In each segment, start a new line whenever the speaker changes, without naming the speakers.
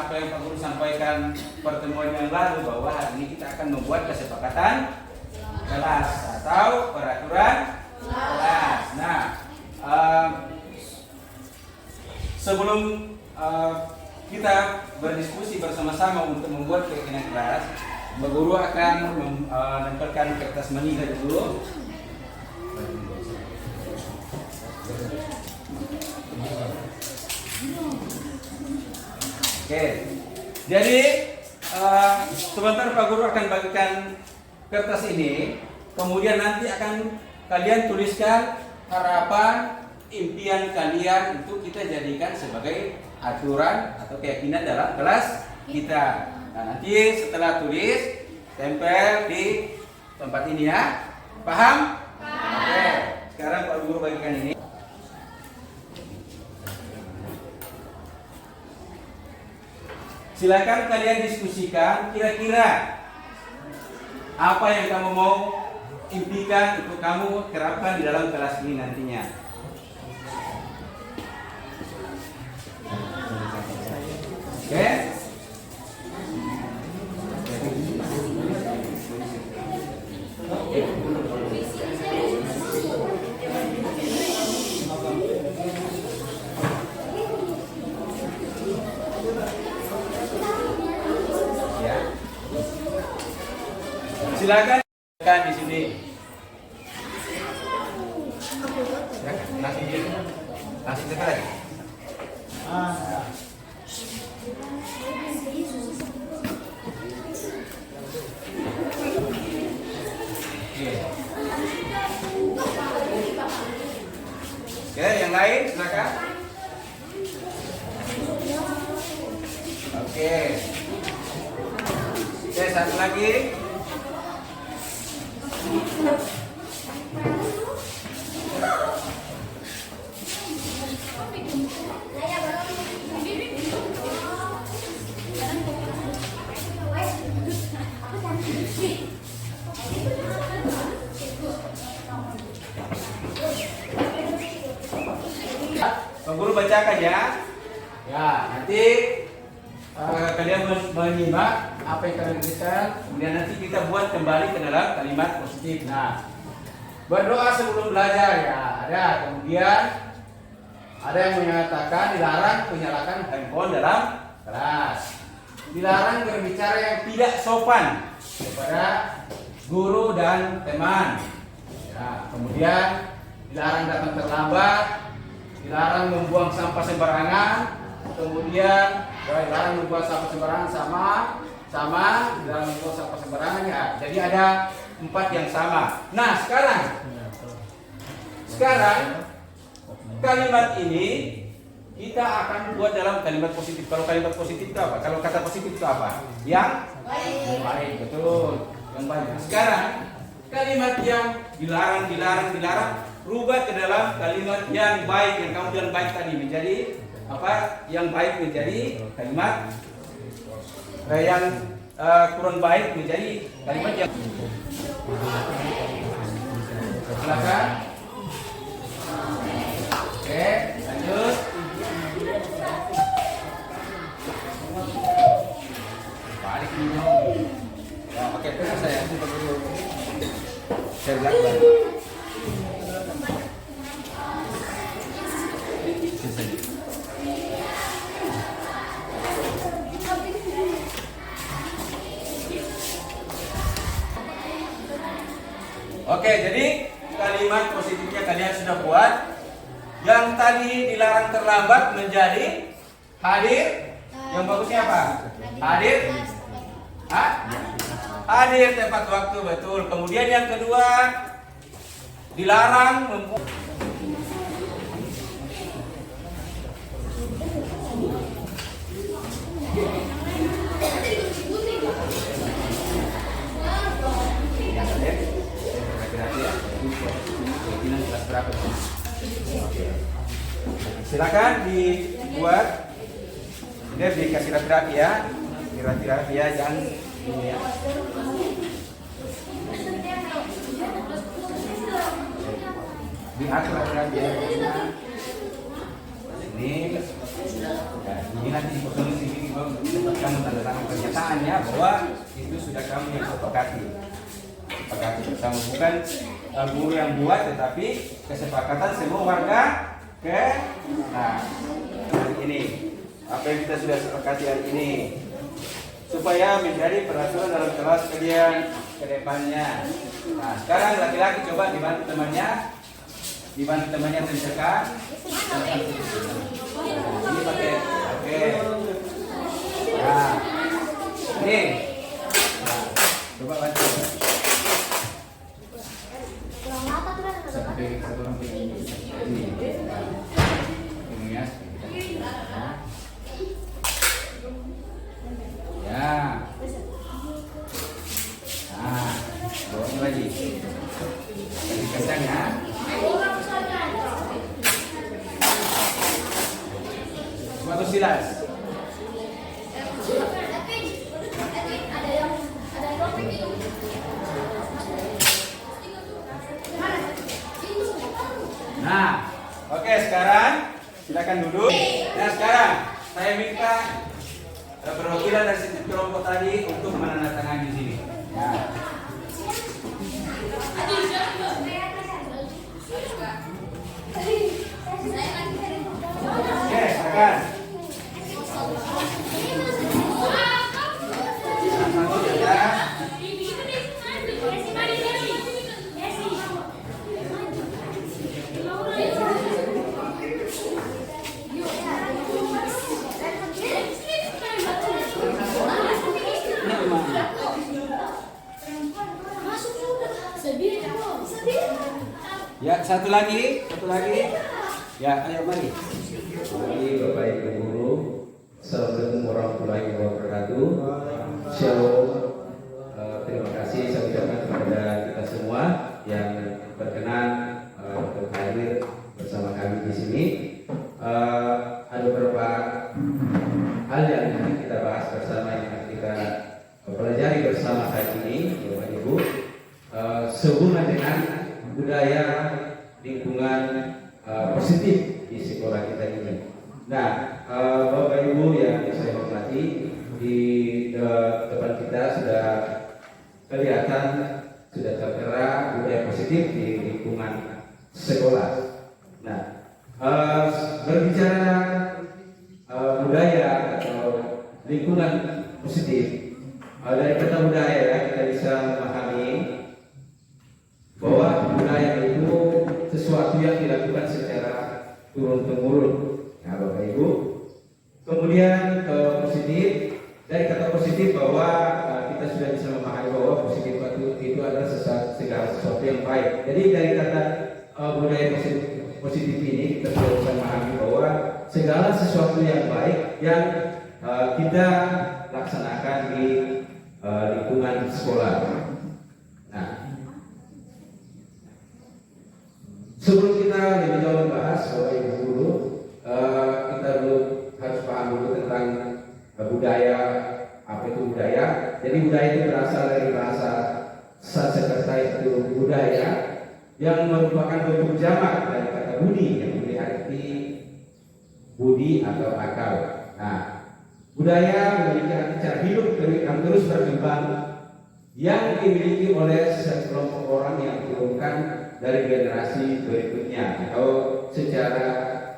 apa yang Pak Guru sampaikan pertemuan yang lalu bahwa hari ini kita akan membuat kesepakatan kelas atau peraturan kelas. Nah, sebelum kita berdiskusi bersama-sama untuk membuat keyakinan kelas, Pak Guru akan menempelkan kertas manila dulu. Oke, jadi sebentar Pak Guru akan bagikan kertas ini, kemudian nanti akan kalian tuliskan harapan, impian kalian untuk kita jadikan sebagai aturan atau keyakinan dalam kelas kita. Nah, nanti setelah tulis, tempel di tempat ini ya. Paham? Oke, sekarang Pak Guru bagikan ini. Silakan kalian diskusikan kira-kira apa yang kamu mau impikan untuk kamu terapkan di dalam kelas ini nantinya. Oke? Silakan di sini. Langsung cepat lagi. Oke, yang lain silakan. Oke, satu lagi. Pak Guru bacakan ya. Ya, nanti kalian menyimak apa yang kalian tuliskan, kemudian nanti kita buat kembali ke dalam kalimat positif. Nah, berdoa sebelum belajar ya ada. Kemudian ada yang menyatakan dilarang menyalakan handphone dalam kelas. Dilarang berbicara yang tidak sopan kepada guru dan teman. Ya, kemudian dilarang datang terlambat, dilarang membuang sampah sembarangan, kemudian dilarang membuang sampah sembarangan sama dilarang membuang sampah sembarangan ya. Jadi ada 4 yang sama. Nah, sekarang kalimat ini kita akan buat dalam kalimat positif. Kalau kalimat positif itu apa? Kalau kata positif itu apa? Yang baik, betul. Yang baik. Sekarang kalimat yang dilarang rubah ke dalam kalimat yang baik, yang kamu bilang baik tadi menjadi apa? Yang baik menjadi kalimat yang kurang baik menjadi kalimat yang. Silakan. Oke, lanjut. Balik dulu. Ya, oke, terus saya belakang. Oke, jadi kalimat positifnya kalian sudah buat. Yang tadi dilarang terlambat menjadi hadir. Yang bagusnya apa? Hadir. Hadir tepat waktu, betul. Kemudian yang kedua dilarang membuat. Silakan dibuat, dia dikasih rapi-rapi ya, rapi-rapi ya, jangan ini ya. Diatur rapi-rapi ya. ini. Ya, ini nanti dipotong di sini tempat kamu tanda tangan pernyataannya bahwa itu sudah kamu yang sepakati bersama, bukan guru yang buat, tetapi kesepakatan semua warga nah hari ini apa yang kita sudah sepakati hari ini supaya menjadi peraturan dalam kelas kalian ke depannya. Nah sekarang laki-laki coba dibantu temannya menceritakan. Ini pakai oke. Nah ini nah, coba bantu sampai satu orang ini ya. Ya. Nah, bawa lagi. Jadi kacang ya. Suatu silas. Nah, oke sekarang silakan duduk. Nah sekarang saya minta perwakilan dari setiap kelompok tadi untuk menandatangani di sini. Ya. Oke, silakan. Ya, satu lagi. Ya, ayo mari.
Bapak Ibu Guru, Assalamualaikum warahmatullahi wabarakatuh. Shalom. Terima kasih saya ucapkan kepada kita semua yang berkenan untuk hadir bersama kami di sini. Ada beberapa hal yang akan kita bahas bersama, yang akan kita pelajari bersama hari ini, Bapak Ibu, sehubungan dengan budaya lingkungan positif di sekolah kita ini. Nah, Bapak Ibu yang saya hormati, di depan kita sudah kelihatan, sudah tertera budaya positif di lingkungan sekolah. Nah, berbicara budaya atau lingkungan positif, dari kata budaya kita bisa memahami bahwa budaya itu sesuatu yang dilakukan secara turun-temurun, ya Bapak Ibu. Kemudian positif, dari kata positif bahwa kita sudah bisa memahami bahwa positif itu adalah segala sesuatu yang baik. Jadi dari kata budaya positif ini kita sudah bisa memahami bahwa segala sesuatu yang baik yang kita laksanakan di lingkungan sekolah. Nah, sebelum kita lebih jauh membahas Bapak Ibu Guru, kita dulu harus paham dulu tentang budaya. Apa itu budaya? Jadi budaya itu berasal dari bahasa Sanskerta, itu budaya yang merupakan bentuk jamak dari kata budi, yang memiliki arti budi atau akal. Nah, budaya memiliki arti cara hidup yang terus berkembang, yang dimiliki oleh sekelompok orang yang diturunkan dari generasi berikutnya atau secara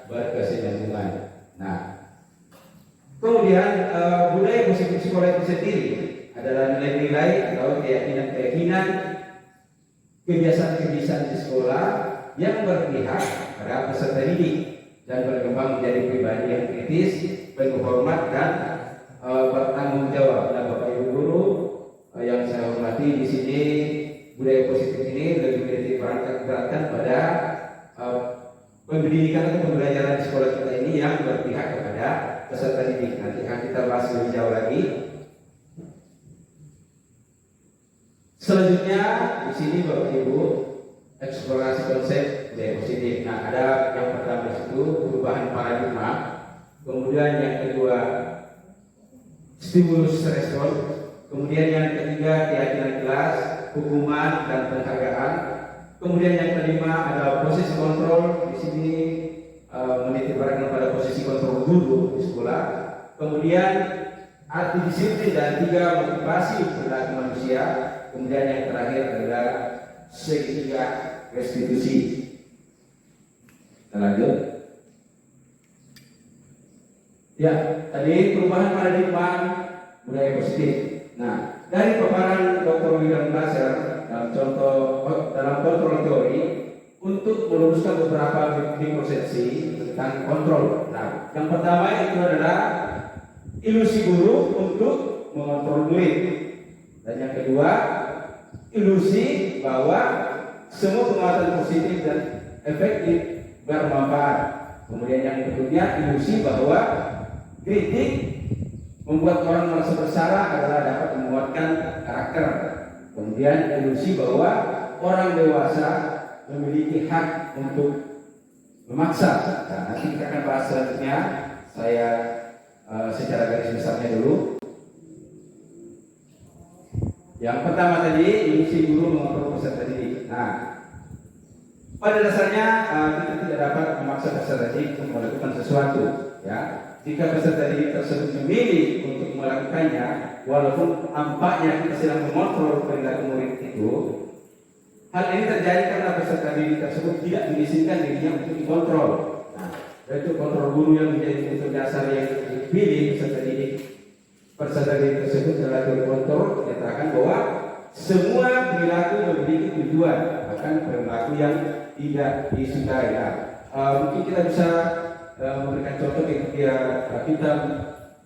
berkesinambungan. Nah, kemudian budaya positif sekolah itu sendiri adalah nilai-nilai atau keyakinan-keyakinan, kebiasaan-kebiasaan di sekolah yang berpihak pada peserta didik dan berkembang menjadi pribadi yang kritis, penuh hormat dan bertanggung jawab. Nah, Bapak Ibu Guru yang saya hormati, di sini budaya positif ini lebih menitikberatkan pada pendidikan atau pembelajaran di sekolah kita ini yang berpihak kepada peserta didik. Nanti akan kita bahas lebih jauh lagi. Selanjutnya di sini Bapak Ibu, eksplorasi konsep budaya positif. Nah, ada yang pertama itu perubahan paradigma, kemudian yang kedua stimulus respon, kemudian yang ketiga keyakinan kelas, hukuman dan penghargaan, kemudian yang kelima ada proses kontrol. Di sini menitikberatkan pada posisi kontrol guru di sekolah, kemudian arti disiplin dan 3 motivasi perilaku manusia, kemudian yang terakhir adalah segitiga restitusi. Kita lanjut. Ya, tadi perubahan paradigma budaya positif. Nah, dari paparan Dr. William Glasser dalam kontrol teori untuk meluruskan beberapa miskonsepsi tentang kontrol. Nah, yang pertama itu adalah ilusi guru untuk mengontrol murid, dan yang kedua ilusi bahwa semua penguatan positif dan efektif bermanfaat. Kemudian yang kedua ilusi bahwa kritik membuat orang merasa bersalah adalah dapat menguatkan karakter. Kemudian ilusi bahwa orang dewasa memiliki hak untuk memaksa. Nah, nanti kita akan bahas selanjutnya. Saya secara garis besarnya dulu. Yang pertama tadi ilusi guru mengontrol peserta didik. Nah, pada dasarnya kita tidak dapat memaksa peserta didik untuk melakukan sesuatu. Ya, jika peserta didik tersebut memilih untuk melakukannya, walaupun nampaknya kita sedang mengontrol perilaku murid itu, hal ini terjadi karena peserta didik tersebut tidak mengizinkan dirinya untuk dikontrol. Nah, itu kontrol guru yang menjadi unsur dasar yang dipilih peserta didik. Peserta didik tersebut adalah kontrol menyatakan bahwa semua perilaku memiliki tujuan, bahkan perilaku yang tidak disukai. Nah, mungkin kita bisa memberikan contoh ketika kita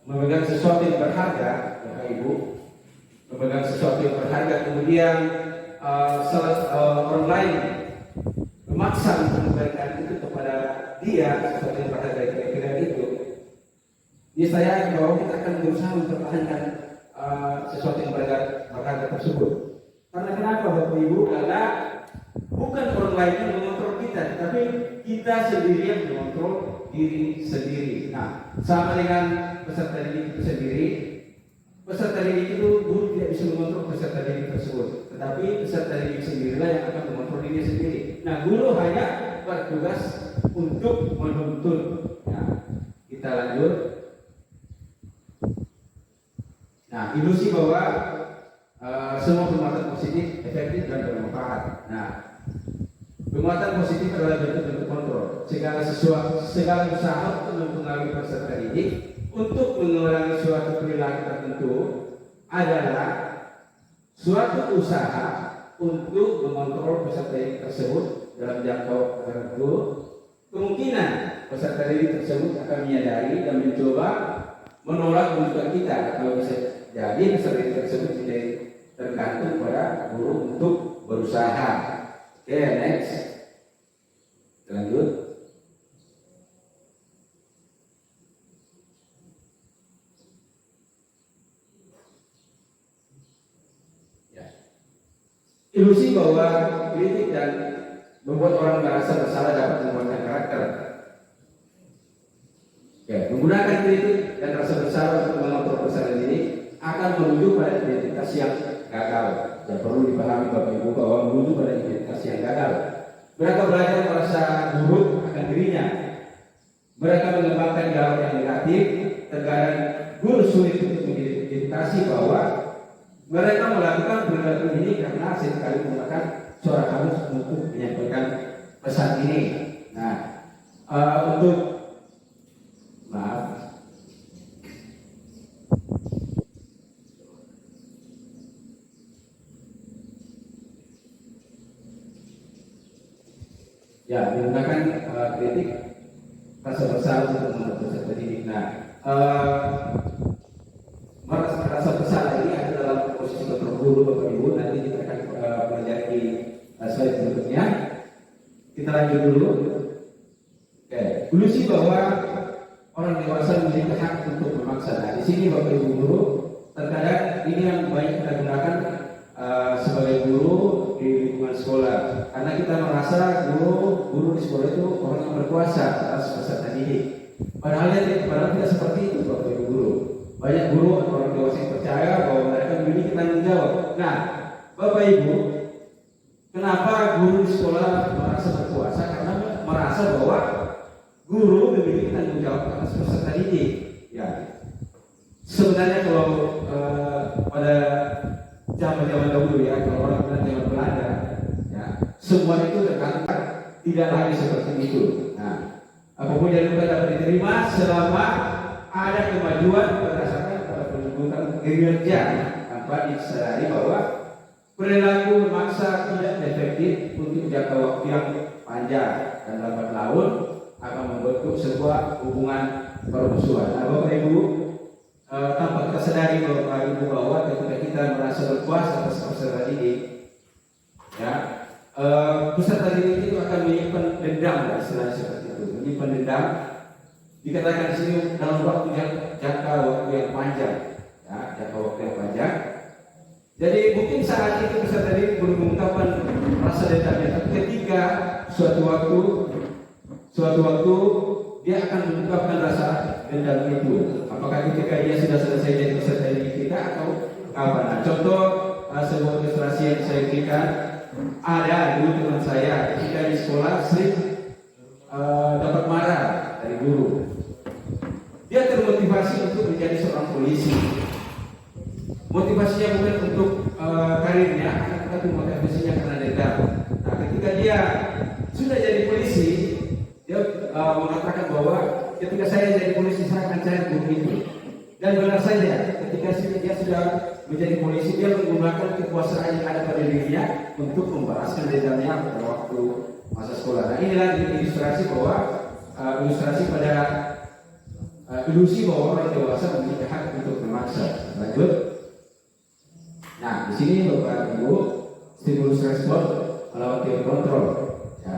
memegang sesuatu yang berharga, Bapak Ibu, memegang sesuatu yang berharga, kemudian orang lain memaksa untuk memberikan itu kepada dia, sesuatu yang berharga kira-kira itu. Ya, saya bahwa kita akan berusaha mempertahankan sesuatu yang berharga tersebut. Karena kenapa Bapak Ibu? Karena bukan orang lain yang mengontrol kita, tapi kita sendiri yang mengontrol diri sendiri. Nah, sama dengan peserta didik itu sendiri. Peserta didik itu guru tidak bisa mengontrol peserta didik tersebut, tetapi peserta didik sendirilah yang akan mengontrol diri sendiri. Nah, guru hanya bertugas untuk menuntun. Nah, kita lanjut. Nah, ilusi bahwa semua penguatan positif, efektif dan bermanfaat. Nah, penguatan positif adalah bentuk kontrol. Segala usaha untuk mempengaruhi peserta didik untuk mengurangi suatu perilaku tertentu adalah suatu usaha untuk mengontrol peserta didik tersebut dalam jangka tertentu. Kemungkinan peserta didik tersebut akan menyadari dan mencoba menolak tuntutan kita, atau bisa jadi peserta didik tersebut tidak tergantung pada guru untuk berusaha. Oke, next. Lanjut. Ya. Ilusi bahwa kritik dan membuat orang merasa bersalah dapat membuatkan karakter. Ya, menggunakan kritik dan rasa bersalah untuk mengontrol peserta didik akan menuju pada identitas yang gagal. Dan perlu dipahami Bapak Ibu bahwa menuju pada identitas yang gagal. Mereka belajar merasa buruk akan dirinya. Mereka mengembangkan gawat yang negatif. Terkadang guru sulit untuk mengidentifikasi bahwa mereka melakukan perilaku ini karena seringkali menggunakan suara halus untuk menyampaikan pesan ini. Nah, ya, menggunakan kritik rasa bersalah untuk membuat peserta didik. Nah, rasa bersalah ini ada dalam posisi kontrol guru Bapak Ibu. Nanti kita akan pelajari slide berikutnya. Kita lanjut dulu. Oke, ilusi bahwa orang dewasa memiliki hak untuk memaksa. Nah, di sini Bapak Ibu guru, terkadang ini yang banyak kita gunakan sebagai guru di lingkungan sekolah, karena kita merasa guru di sekolah itu orang yang berkuasa atas peserta didik. Padahal tidak seperti itu Bapak Ibu guru. Banyak guru atau orang dewasa yang percaya bahwa mereka memiliki tanggung jawab. Nah, Bapak Ibu, kenapa guru di sekolah merasa berkuasa? Karena merasa bahwa guru memiliki tanggung jawab atas peserta didik. Ya, sebenarnya kalau pada zaman dahulu ya, kalau orang bilang zaman Belanda, ya, semua itu tergantung, tidak lagi seperti itu. Nah, apapun yang kita dapat diterima selama ada kemajuan berdasarkan pada penuntutan kinerja tanpa disadari bahwa perilaku memaksa tidak efektif untuk jangka waktu yang panjang dan lambat laun akan membentuk sebuah hubungan permusuhan. Nah, Bapak Ibu, tanpa kita sadari Bapak Ibu bahwa ketika kita merasa berkuasa atas peserta didik, ya, peserta didik itu akan menyimpan dendam, istilahnya seperti itu, menyimpan dendam. Dikatakan di sini dalam waktu jangka waktu yang panjang, ya, jangka waktu yang panjang. Jadi mungkin saat itu peserta didik belum mengungkapkan rasa dendamnya, tapi ketika suatu waktu dia akan mengungkapkan rasa dendam itu. Apakah ketika dia sudah selesai jadi peserta didik kita atau kapan? Nah, contoh sebuah ilustrasi yang saya berikan, ada dulu teman saya ketika di sekolah sering dapat marah dari guru. Dia termotivasi untuk menjadi seorang polisi. Motivasinya bukan untuk karirnya, tapi motivasinya karena dendam. Nah, ketika dia sudah jadi polisi, dia mengatakan bahwa ketika saya jadi polisi saya akan cari guru itu. Dan benar saja, ketika dia sudah menjadi polisi, dia menggunakan kekuasaan yang ada pada dirinya untuk membalaskan dendamnya pada waktu masa sekolah. Nah, inilah ilustrasi bahwa ilustrasi pada ilusi bahwa orang dewasa memiliki hak untuk memaksa. Lanjut. Nah, di sini Bapak Ibu, stimulus respon melawan teori kontrol. Ya.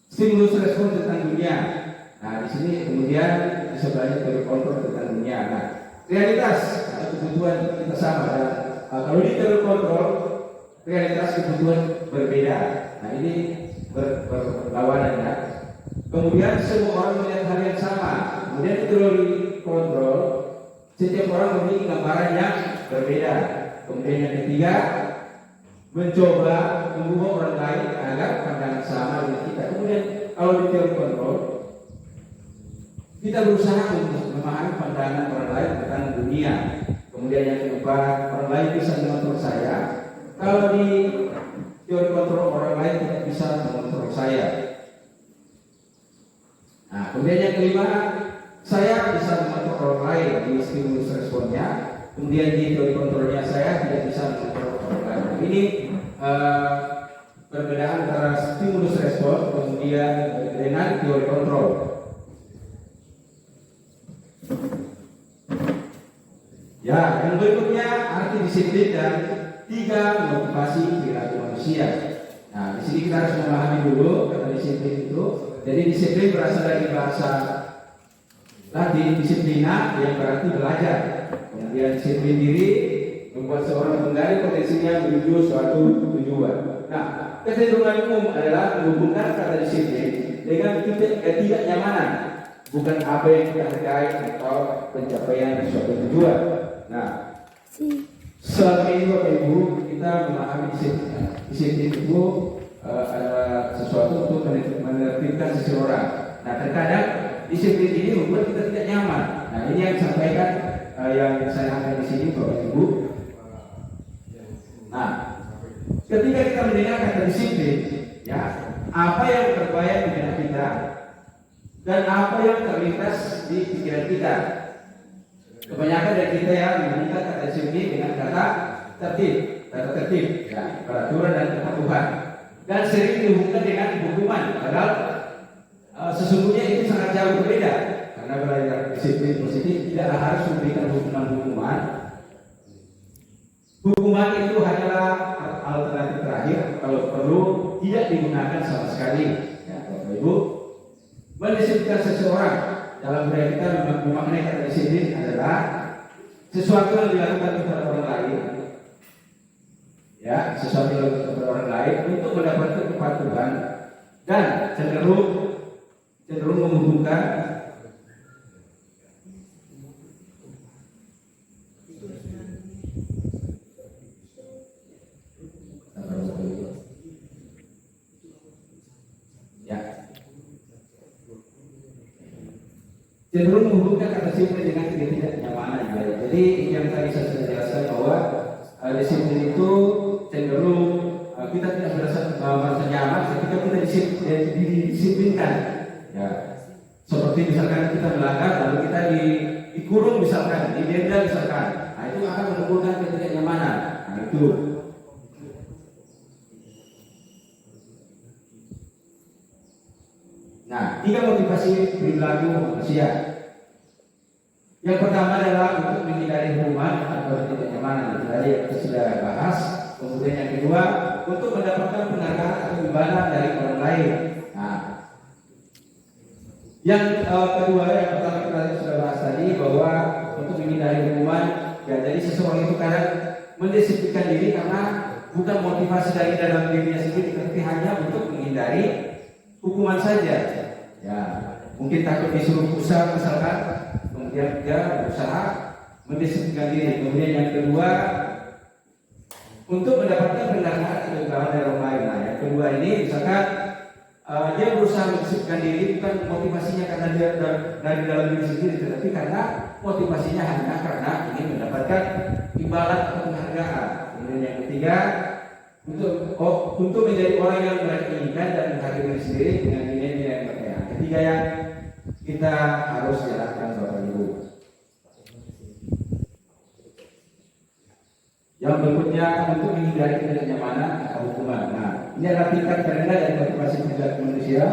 Stimulus respon tentang dunia. Nah, di sini kemudian di sebelahnya teori kontrol tentang dunia. Nah, realitas atau kebutuhan kita sama. Dan kalau di teori kontrol, realitas kebutuhan berbeda. Nah, ini berlawanan ya. Kemudian semua orang melihat hal yang sama. Kemudian di teori kontrol, setiap orang memiliki gambaran yang berbeda. Kemudian yang ketiga, mencoba mengubah orang lain agar pandangan sama dengan kita. Kemudian kalau di teori kontrol, kita berusaha untuk memahami pandangan orang lain tentang dunia. Kemudian yang keempat, orang lain bisa mengontrol saya. Kalau di teori kontrol, orang lain tidak bisa mengontrol saya. Nah, kemudian yang kelima, saya bisa mengontrol orang lain di stimulus responnya. Kemudian di teori kontrolnya saya tidak bisa mengontrol orang lain. Ini perbedaan antara stimulus respon kemudian dengan teori kontrol. Ya, yang berikutnya arti disiplin dan 3 motivasi perilaku manusia. Nah, di sini kita harus memahami dulu kata disiplin itu. Jadi disiplin berasal dari bahasa Latin disiplina yang berarti belajar. Kemudian disiplin diri membuat seorang menggali potensinya menuju suatu tujuan. Nah, kecenderungan umum adalah menghubungkan kata disiplin dengan ketidaknyamanan, bukan apa yang kita hargai atau pencapaian suatu tujuan. Nah, selama ini Bapak Ibu kita memahami disiplin itu adalah sesuatu untuk menertibkan seseorang. Nah, terkadang disiplin ini membuat kita tidak nyaman. Nah, ini yang disampaikan yang saya angkat di sini Bapak Ibu. Nah, ketika kita mendengar kata disiplin, ya, apa yang terbayang di benak kita dan apa yang terlintas di pikiran kita. Kebanyakan dari kita yang mengingat kata disiplin dengan kata tertib, ya, peraturan dan kepatuhan, dan sering dihubungkan dengan hukuman. Padahal sesungguhnya itu sangat jauh berbeda. Karena belajar disiplin positif tidaklah harus memberikan hukuman. Hukuman itu hanyalah alternatif terakhir kalau perlu tidak digunakan sama sekali. Ya, Bapak Ibu, mendisiplinkan seseorang dalam budaya kita memaknai kata disiplin adalah sesuatu yang dilakukan kepada orang lain, ya, sesuatu yang dilakukan kepada orang lain untuk mendapatkan kepatuhan dan cenderung menghubungkan cenderung menghubungkan kata disiplin dengan ketidaknyamanan. Jadi yang tadi saya sudah jelaskan bahwa disiplin itu cenderung kita tidak merasa nyaman ketika kita didisiplinkan. Ya, seperti misalkan kita melanggar lalu kita dikurung misalkan, didenda misalkan, nah itu akan menimbulkan ketidaknyamanan. Nah itu. Nah, 3 motivasi perilaku manusia. Yang pertama adalah untuk menghindari hukuman atau ketidaknyamanan. Tadi kita sudah bahas. Kemudian yang kedua, untuk mendapatkan penghargaan atau imbalan dari orang lain. Nah, yang kedua, yang pertama kita sudah bahas tadi bahwa untuk menghindari hukuman, ya jadi seseorang itu kadang mendisiplinkan diri karena bukan motivasi dari dalam dirinya sendiri, tapi hanya untuk menghindari hukuman saja. Ya, mungkin takut disuruh usaha misalkan, kemudian dia berusaha mendisiplinkan diri. Kemudian yang kedua, untuk mendapatkan penghargaan atau imbalan dari orang lain. Nah, yang kedua ini misalkan dia berusaha mendisiplinkan diri bukan motivasinya karena dia dari dalam diri sendiri, tetapi karena motivasinya hanya karena ingin mendapatkan imbalan atau penghargaan. Kemudian yang ketiga, untuk menjadi orang yang mereka inginkan dan menghargai diri sendiri dengan nilai-nilai mereka. Ketiga yang kita harus jalankan Bapak Ibu. Yang berikutnya untuk menghindari ketidaknyamanan atau hukuman. Nah, ini adalah tingkat terendah dari motivasi perilaku manusia.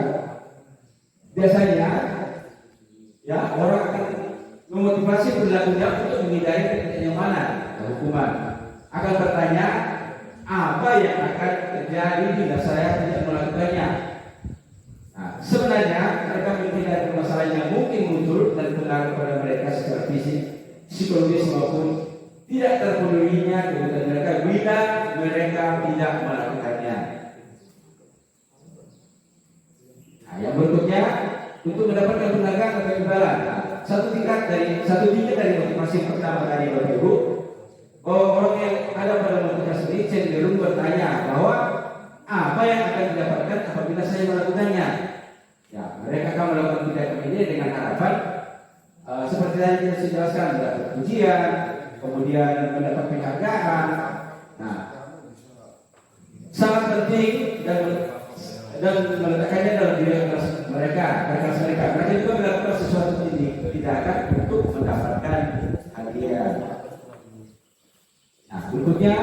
Biasanya, ya orang akan memotivasi perilakunya untuk menghindari ketidaknyamanan atau hukuman. Akan bertanya, apa yang akan terjadi jika saya tidak melakukannya? Nah, sebenarnya mereka menghindari permasalahan yang mungkin muncul dan pengaruh pada mereka secara fisik, psikologis maupun tidak terpenuhinya kebutuhan mereka bila mereka tidak melakukannya. Nah, yang berikutnya untuk mendapatkan penghargaan atau imbalan. Nah, satu tingkat dari motivasi pertama tadi Bapak Ibu, orang yang ada pada motivasi ini cenderung bertanya bahwa apa yang akan didapatkan apabila saya melakukannya. Ya, mereka akan melakukan tindakan ini dengan harapan seperti yang kita sudah jelaskan, mendapat pujian, kemudian mendapat penghargaan. Nah, sangat penting dan meletakkannya dalam diri mereka. Mereka juga melakukan sesuatu tindakan untuk mendapatkan hadiah. Nah, berikutnya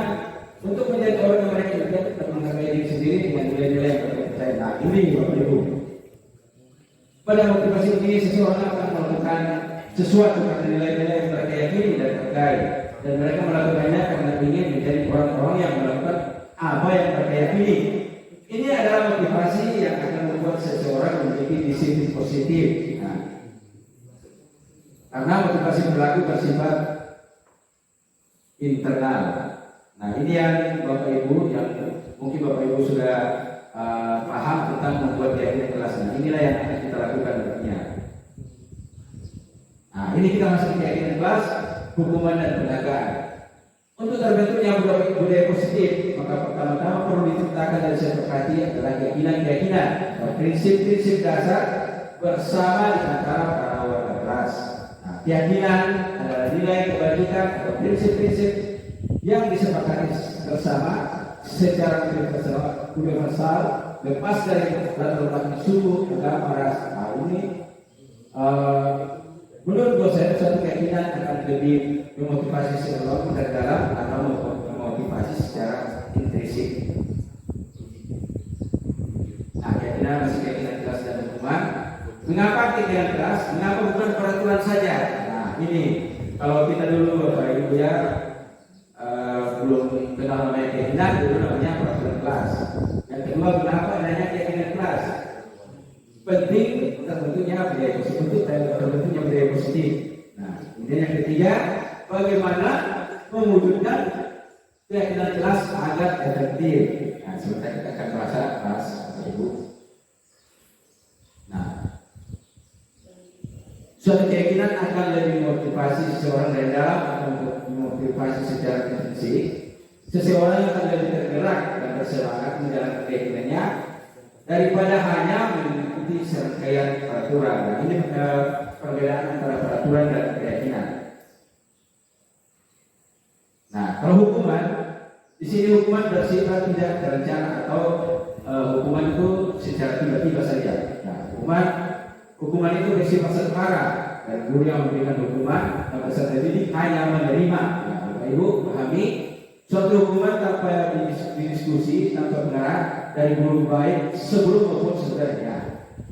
untuk menjadi orang yang mereka inginkan dan menghargai diri sendiri dengan nilai-nilai yang mereka percaya. Nah, ini Bapak Ibu. Pada motivasi ini seseorang akan melakukan sesuatu karena nilai-nilai yang mereka yakini dan hargai, dan mereka melakukannya karena ingin menjadi orang-orang yang melakukan apa yang mereka yakini. Ini adalah motivasi yang akan membuat seseorang memiliki disiplin positif. Nah, karena motivasi berlaku bersifat internal. Nah, ini yang Bapak Ibu yang mungkin Bapak Ibu sudah paham tentang membuat keyakinan kelas. Nah, inilah yang akan kita lakukan berikutnya. Nah, ini kita masuk ke keyakinan kelas, hukuman dan penghargaan. Untuk terbentuknya budaya positif, maka pertama-tama perlu diciptakan dari satu hati adalah keyakinan-keyakinan dan prinsip-prinsip dasar bersama di antara para warga kelas. Nah, keyakinan adalah nilai kebajikan atau prinsip-prinsip yang disepakati bersama secara universal, lepas dari latar belakang suku, agama, ras. Nah, ini menurut saya suatu keyakinan akan lebih memotivasi seseorang dari dalam atau memotivasi secara intrinsik. Nah, keyakinan masih keyakinan kelas dan hukuman. Mengapa keyakinan kelas? Mengapa bukan peraturan saja? Nah, ini kalau kita dulu Bapak Ibu ya belum kenal namanya keyakinan, dulu namanya peraturan kelas. Yang kedua, kenapa adanya keyakinan kelas? Penting terbentuknya budaya positif. Nah, kemudian yang ketiga, bagaimana mewujudkan keyakinan kelas agar efektif. Nah, sebentar kita akan bahas Ibu. Nah, suatu keyakinan akan lebih memotivasi seseorang dari dalam atau memotivasi secara intrinsik. Seseorang akan lebih tergerak dan bersemangat menjalankan keyakinannya daripada hanya mengikuti serangkaian peraturan. Nah, ini perbedaan antara peraturan dan keyakinan. Nah, kalau hukuman, di sini hukuman bersifat tidak terencana atau hukuman itu secara tiba-tiba saja. Nah, hukuman itu bersifat sementara dan guru yang memberikan hukuman dan peserta didik hanya menerima. Nah, Bapak Ibu pahami, suatu hukuman tanpa didiskusi, tanpa benar dari guru baik sebelum maupun sesudahnya.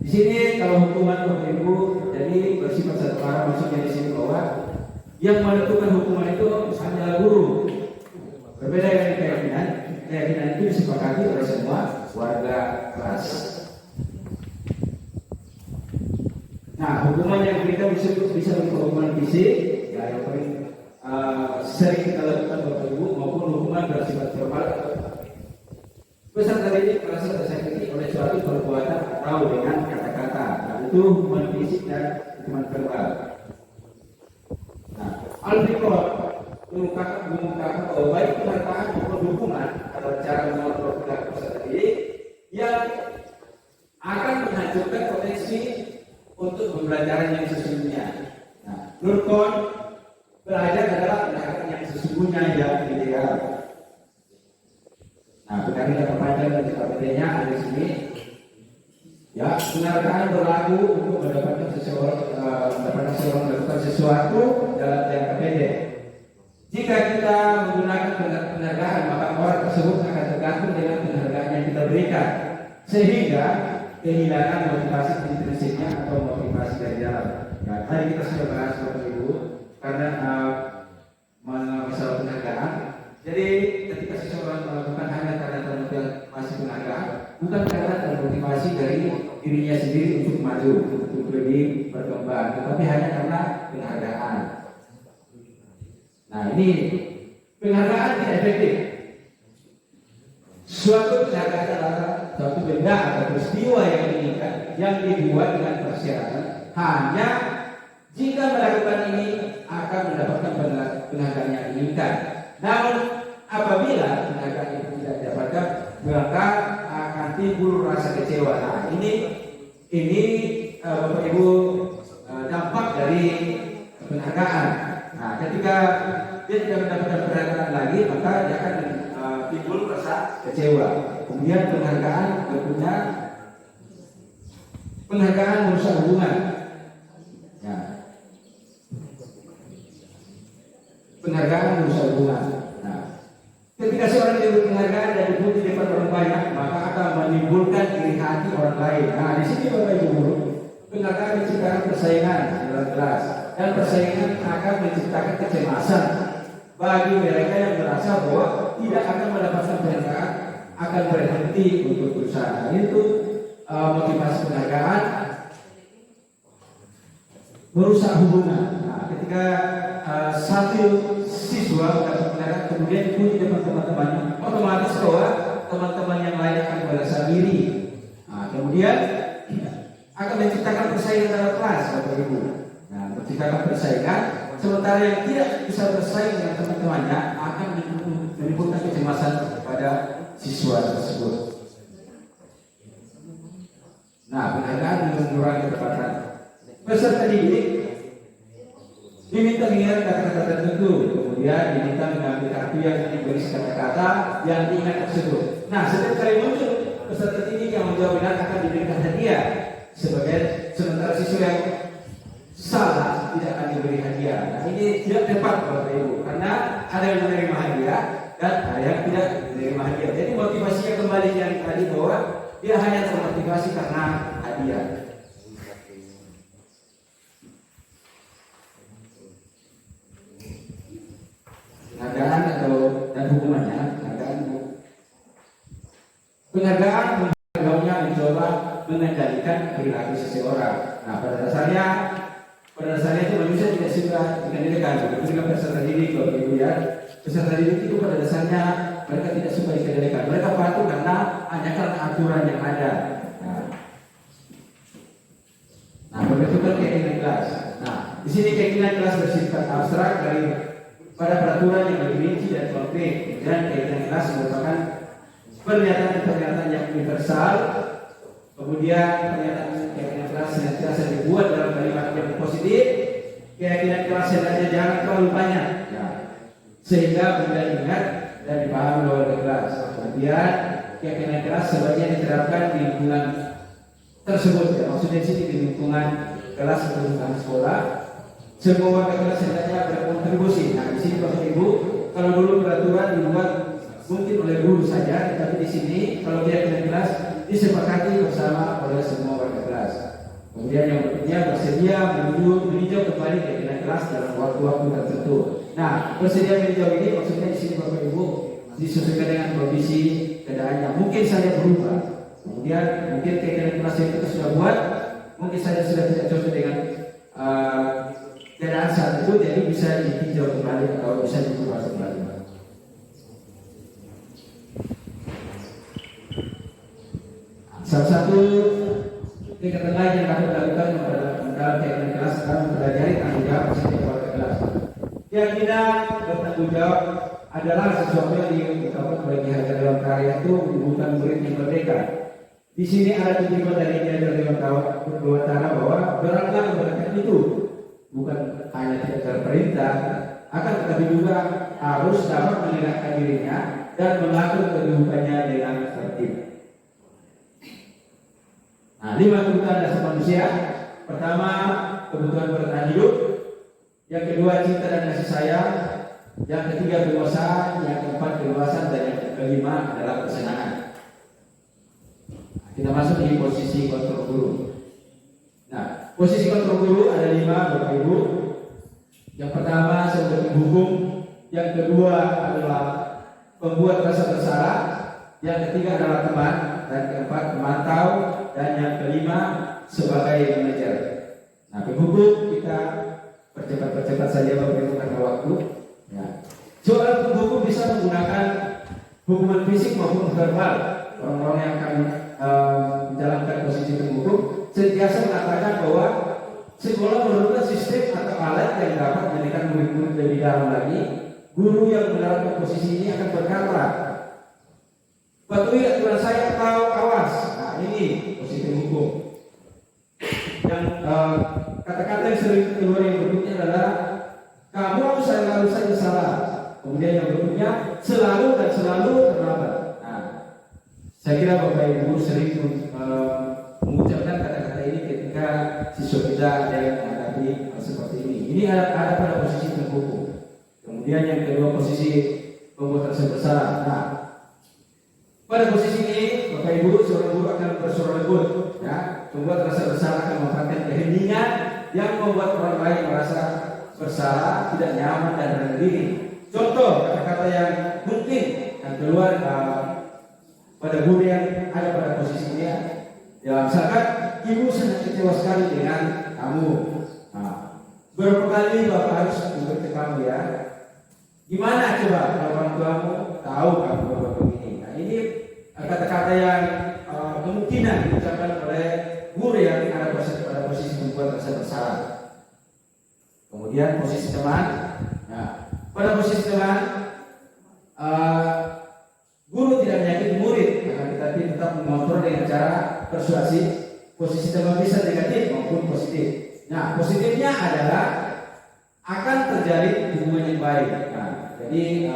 Di sini kalau hukuman Bapak Ibu jadi bersifat sementara, maksudnya di sini bahwa yang menentukan hukuman itu hanyalah guru. Berbeda dengan keyakinan itu disepakati oleh semua warga kelas. Nah, hukuman yang kita bisa berupa hukuman fisik, ya yang paling sering kita lakukan Bapak Ibu, maupun hukuman bersifat verbal. Peserta didik merasa tersakiti oleh suatu perbuatan atau dengan kata-kata. Nah, itu hukuman fisik dan hukuman verbal. Nah, Al-Fiqh mengungkapkan bahwa baik pernyataan maupun hukuman adalah cara mengontrol perilaku peserta didik yang akan menghancurkan potensi untuk pembelajaran yang sesungguhnya. Nah, Nurkon belajar adalah pelajaran yang sesungguhnya yang ideal. Nah, kita perpanjang dan KPT-nya ada di sini. Ya, penghargaan berlaku untuk mendapatkan seseorang melakukan sesuatu dalam jangka pendek. Jika kita menggunakan penghargaan, maka orang tersebut akan tergantung dengan penghargaan yang kita berikan, sehingga kehilangan motivasi intrinsiknya atau motivasi dari dalam. Nah, tadi kita sudah bahas Bapak Ibu karena masalah penghargaan. Jadi ketika seseorang melakukan hanya karena termotivasi penghargaan, bukan karena termotivasi dari dirinya sendiri untuk maju, untuk lebih berkembang, tetapi hanya karena penghargaan. Nah, ini penghargaan tidak efektif. Suatu penghargaan adalah suatu benda atau peristiwa yang diinginkan, yang dibuat dengan persyaratan hanya jika melakukan ini akan mendapatkan penghargaan yang diinginkan. Namun apabila penghargaan itu tidak didapatkan, maka akan timbul rasa kecewa. Nah, ini Bapak Ibu dampak dari penghargaan. Nah, ketika dia tidak mendapatkan penghargaan lagi, maka dia akan timbul rasa kecewa. Kemudian penghargaan tentunya penghargaan merusak hubungan. Ya. Penghargaan merusak hubungan. Nah, ketika seorang diberi penghargaan dan dipuji di depan orang banyak, maka akan menimbulkan iri hati orang lain. Nah, di sini Bapak Ibu guru, penghargaan menciptakan persaingan dalam kelas, dan persaingan akan menciptakan kecemasan bagi mereka yang merasa bahwa tidak akan mendapatkan penghargaan, akan berhenti untuk berusaha. Itu motivasi penghargaan merusak hubungan. Nah, ketika satu siswa mendapat penghargaan kemudian dipuji depan teman-temannya, otomatis bahwa teman-teman yang lain akan merasa iri. Nah, kemudian akan menciptakan persaingan dalam kelas, Bapak Ibu. Nah, menciptakan persaingan, sementara yang tidak bisa bersaing dengan teman-temannya akan menimbulkan kecemasan kepada siswa tersebut. Nah, penghargaan mengurangi kecepatan. Peserta didik diminta mengingat kata-kata tertentu, kemudian diminta mengambil kartu yang diberi kata-kata yang diingat tersebut. Nah, setiap kali muncul peserta didik yang menjawab benar akan diberikan hadiah. Sementara siswa yang salah tidak akan diberi hadiah. Nah, ini tidak tepat Bapak Ibu, karena ada yang menerima hadiah dan ada yang tidak menerima hadiah. Jadi motivasinya kembali yang tadi bahwa dia hanya termotivasi karena hadiah. Penghargaan dan hukumannya, penghargaan mencoba mengendalikan perilaku seseorang. Nah, pada dasarnya itu manusia tidak suka dikendalikan. Ketika peserta didik, Bapak Ibu ya, peserta didik itu pada dasarnya mereka tidak suka dikendalikan. Mereka patuh karena hanya karena aturan yang ada. Nah, pembentukan keyakinan kelas. Nah, di sini keyakinan kelas bersifat abstrak dari pada peraturan yang lebih rinci dan konkret. Dan keyakinan kelas merupakan pernyataan-pernyataan yang universal. Kemudian pernyataan keyakinan kelas senantiasa dibuat dalam kalimat yang positif. Keyakinan kelas hendaknya jangan terlalu banyak, ya, sehingga mudah diingat dan dipahami oleh kelas. Kemudian keyakinan kelas sebaiknya diterapkan di lingkungan tersebut, ya, maksudnya di sini di lingkungan kelas atau lingkungan sekolah. Semua warga kelas hendaknya berkontribusi. Nah, di sini Bapak Ibu, kalau dulu peraturan dibuat mungkin oleh guru saja, tapi di sini kalau keyakinan kelas disepakati bersama oleh semua warga kelas. Kemudian yang berikutnya bersedia meninjau kembali keyakinan kelas dalam waktu-waktu tertentu. Nah, bersedia meninjau ini maksudnya di sini Bapak Ibu disesuaikan dengan kondisi keadaannya. Mungkin saya berubah. Kemudian mungkin keyakinan kelas yang kita sudah buat, mungkin saya sudah tidak cocok dengan keadaan saat itu, jadi bisa ditinjau kembali atau bisa diubah kembali. Salah satu kegiatan lain yang kami lakukan dalam kegiatan kelas adalah mempelajari tanggung jawab setiap warga kelas. Keyakinan bertanggung jawab adalah sesuatu yang diungkapkan bagi harga dalam karya itu menumbuhkan murid yang merdeka. Di sini ada tuntutan dari Dewan Dewantara bahwa berangkat kemerdekaan itu bukan hanya tidak terperintah, akan tetapi juga harus dapat menegakkan dirinya dan mengatur kehidupannya dengan tertib. Nah, 5 kebutuhan dasar manusia. Pertama, kebutuhan bertahan hidup. Yang kedua, cinta dan kasih sayang. Yang ketiga, kekuasaan. Yang keempat, kebebasan. Dan yang kelima adalah kesenangan. Nah, kita masuk di posisi kontrol guru. Nah, posisi kontrol guru ada 5, Bapak Ibu. Yang pertama, sebagai penghukum. Yang kedua adalah pembuat rasa bersalah. Yang ketiga adalah teman. Dan keempat, pemantau. Dan yang kelima sebagai manajer. Nah, penghukum kita percepat saja Bapak Ibu karena waktu. Ya. Seorang penghukum bisa menggunakan hukuman fisik maupun verbal. Orang-orang yang akan menjalankan posisi penghukum sentiasa mengatakan bahwa sekolah memerlukan sistem atau alat yang dapat menjadikan murid-murid lebih dalam lagi. Guru yang menerapkan posisi ini akan berkata, patuhi aturan saya atau awas. Nah, ini posisi hukum. Yang kata-kata yang sering keluar yang berikutnya adalah kamu selalu saja salah. Kemudian yang berikutnya selalu dan selalu terlambat. Nah, saya kira Bapak Ibu sering mengucapkan kata-kata ini ketika siswa kita ada yang menghadapi seperti ini. Ini ada pada posisi penghukum. Kemudian yang kedua posisi pembuat rasa bersalah. Nah, pada posisi ini, Bapak Ibu, seorang guru akan bersuara lembut, ya, membuat rasa bersalah akan memanfaatkan keheningan yang membuat orang lain merasa bersalah, tidak nyaman dan rendah diri. Contoh kata-kata yang mungkin yang keluar pada guru yang ada pada posisi ini, ya, misalkan ibu sangat kecewa sekali dengan kamu. Nah, berapa kali Bapak harus memberi ke kamu, ya? Gimana coba kalau orang tuamu tahu kamu Bapak begini? Nah, ini kata-kata yang kemungkinan diucapkan oleh guru yang ada pada posisi membuat rasa bersalah. Kemudian posisi teman. Nah, pada posisi teman, guru tidak menyakiti murid, tetapi tetap mengontrol dengan cara persuasif. Posisi teman bisa negatif maupun positif. Nah, positifnya adalah akan terjadi hubungan yang baik. Nah, jadi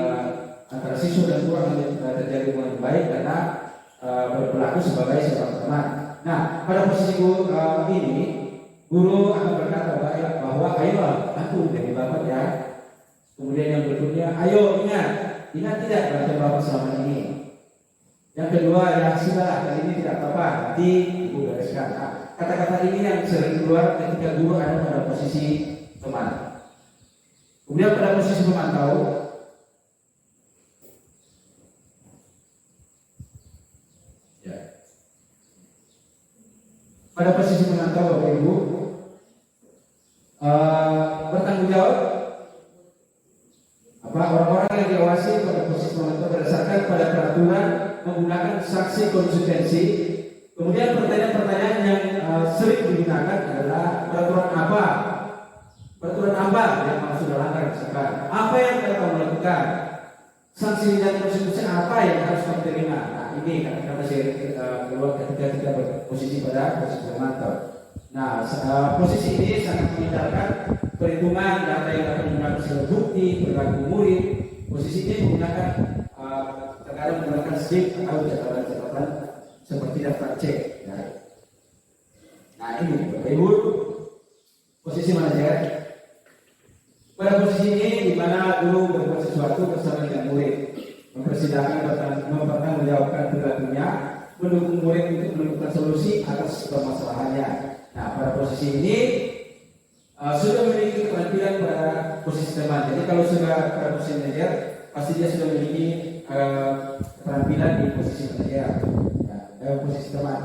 antara siswa dan guru akan terjadi hubungan yang baik karena berperilaku sebagai seorang teman. Nah, pada posisi guru ini, guru akan berkata bahwa ayo aku dari bapak, ya. Kemudian yang berikutnya, ayo ingat tidak belajar bapak selama ini. Yang kedua, ya sudahlah, kali ini tidak apa-apa, nanti ibu bereskan. Nah, kata-kata ini yang sering keluar ketika guru ada pada posisi teman. Kemudian pada posisi pemantau, ya. Pada posisi pemantau Bapak Ibu, bertanggung jawab. Orang-orang yang diawasi pada posisi pemantau berdasarkan pada peraturan menggunakan saksi konsekuensi. Kemudian pertanyaan-pertanyaan yang sering digunakan adalah peraturan apa? Peraturan apa yang kamu sudah langgar misalkan? Apa yang kamu lakukan? Sanksi dan konsekuensi apa yang harus kamu terima? Nah, ini kata-kata saya keluar ketika kita berposisi pada posisi pemantau.
Nah, posisi ini sangat mengindahkan perhitungan data yang dapat digunakan sebagai bukti perilaku murid. Posisi ini menggunakan terkadang menggunakan SIP atau catatan seperti daftar cek. Ya. Nah ini Bapak Ibu posisi manajer. Pada posisi ini di mana guru berbuat sesuatu bersama dengan murid, mempertanggungjawabkan perilakunya, mendukung murid untuk menemukan solusi atas permasalahannya. Nah, pada posisi ini sudah memiliki keterampilan pada posisi teman. Jadi kalau sudah pada posisi manajer, pasti dia sudah memiliki keterampilan di posisi manajer, posisi teman.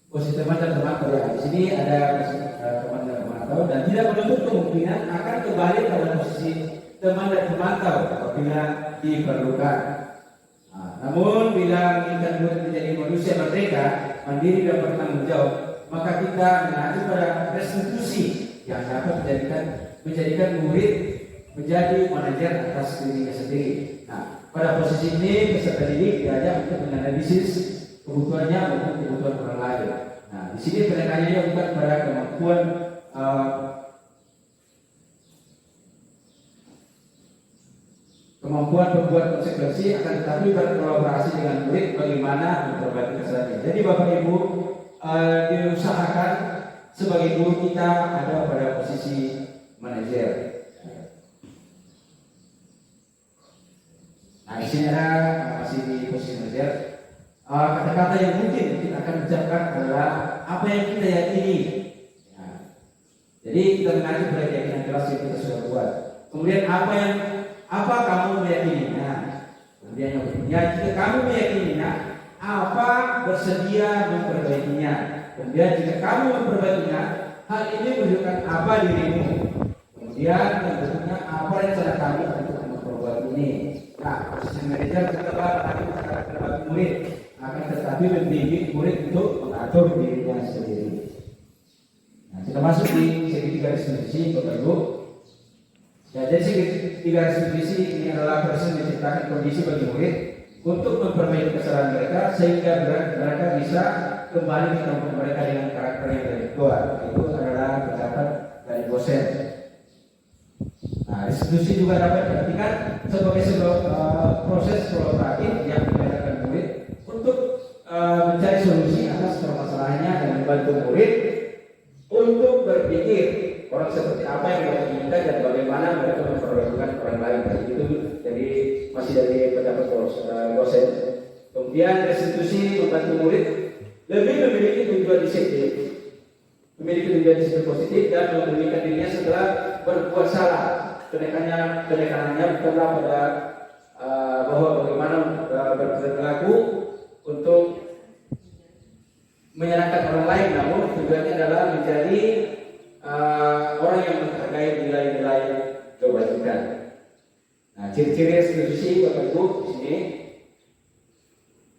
Posisi teman dan teman ya. Di sini ada teman dan pemantau dan tidak menutup kemungkinan akan kembali pada posisi teman dan pemantau apabila diperlukan. Namun bila menginginkan murid menjadi manusia merdeka, mandiri dan bertanggung jawab, maka kita mengacu pada restitusi yang dapat menjadikan murid menjadi manajer atas dirinya sendiri. Nah, pada posisi ini peserta didik diajak untuk menganalisis kebutuhannya maupun kebutuhan orang lain. Nah, di sini penekanannya bukan pada kemampuan membuat konsekuensi, akan tetapi berkolaborasi dengan murid bagaimana memperbaiki kesalahannya. Jadi Bapak Ibu diusahakan sebagai guru kita ada pada posisi manajer. Nah, di sini ada masih di posisi manajer. Kata-kata yang mungkin kita akan ucapkan adalah apa yang kita yakini. Ya. Jadi kita mengacu pada keyakinan keras yang kita sudah buat. Kemudian apa kamu meyakininya? Kemudian yang berikutnya, jika kamu meyakininya, apa bersedia memperbaikinya? Kemudian jika kamu memperbaikinya, hal ini menunjukkan apa dirimu? Kemudian yang berikutnya, apa rencana kamu untuk memperbuat ini? Nah, posisi manajer setelah berbagi murid, akan tetapi mendidik murid untuk mengatur dirinya sendiri. Nah, kita masuk di segitiga restitusi, Bapak Ibu. Ya, jadi segitiga restitusi ini adalah proses menciptakan kondisi bagi murid untuk memperbaiki kesalahan mereka sehingga mereka bisa kembali ke tempat mereka dengan karakter yang lebih kuat. Itu adalah pendapat dari dosen. Nah, restitusi juga dapat diartikan sebagai sebuah proses kolaboratif yang membedakan murid untuk mencari solusi atas permasalahannya dan membantu murid untuk berpikir orang seperti apa yang mereka inginkan dan bagaimana mereka memperlakukan orang lain. Itu jadi masih dari pendapat dosen. Kemudian restitusi membantu murid lebih memiliki tujuan disiplin positif dan memulihkan dirinya setelah berbuat salah. Penekanannya bukanlah pada bahwa bagaimana berperilaku untuk menyerahkan orang lain, namun tujuannya adalah menjadi orang yang menghargai nilai-nilai kebajikan. Nah, ciri-ciri restitusi Bapak Ibu di sini.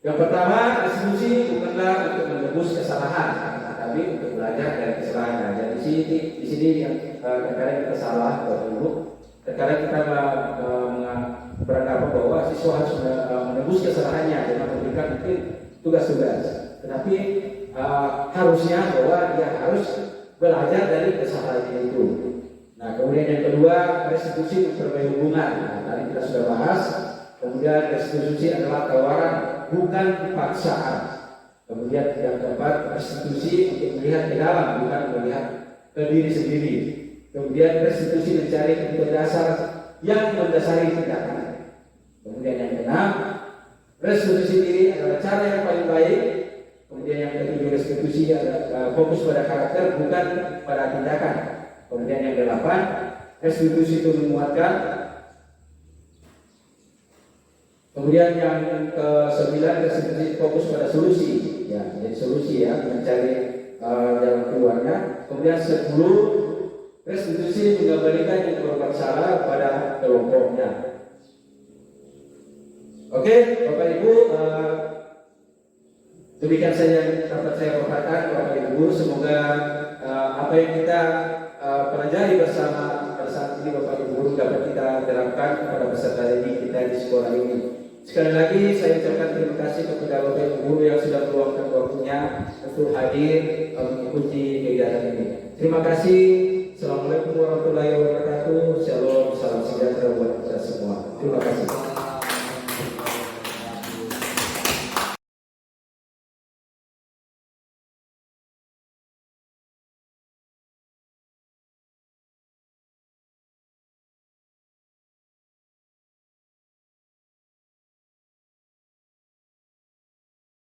Yang pertama, restitusi bukanlah untuk menebus kesalahan, tapi untuk belajar dari kesalahan. Nah, jadi di sini yang terkadang kita salah Bapak Ibu. Terkadang kita beranggapan bahwa siswa harus menebus kesalahannya dengan memberikan mungkin tugas-tugas. Tetapi harusnya bahwa dia harus belajar dari kesalahan itu. Nah, kemudian yang kedua, restitusi memperbaiki hubungan. Nah, tadi kita sudah bahas. Kemudian restitusi adalah tawaran, bukan paksaan. Kemudian yang keempat, restitusi untuk melihat ke dalam, bukan melihat ke diri sendiri. Kemudian restitusi mencari kebutuhan dasar yang mendasari tindakan. Kemudian yang keenam, restitusi diri adalah cara yang paling baik. Kemudian yang ketujuh, restitusi adalah fokus pada karakter, bukan pada tindakan. Kemudian yang kedelapan, restitusi itu menguatkan. Kemudian yang ke-9, restitusi fokus pada solusi. Ya, jadi solusi ya, mencari jalan keluarnya. Kemudian 10, restitusi mengembalikan yang berbuat salah pada kelompoknya. Oke, Bapak Ibu, demikian saja yang dapat saya katakan Bapak Ibu. Semoga apa yang kita pelajari bersama pada saat ini Bapak Ibu dapat kita terapkan kepada peserta didik kita di sekolah ini.
Sekali lagi saya ucapkan terima kasih kepada Bapak Ibu guru yang sudah meluangkan waktunya untuk hadir mengikuti kegiatan ini. Terima kasih. Assalamualaikum warahmatullahi wabarakatuh. Shalom, salam sejahtera buat kita semua. Terima kasih.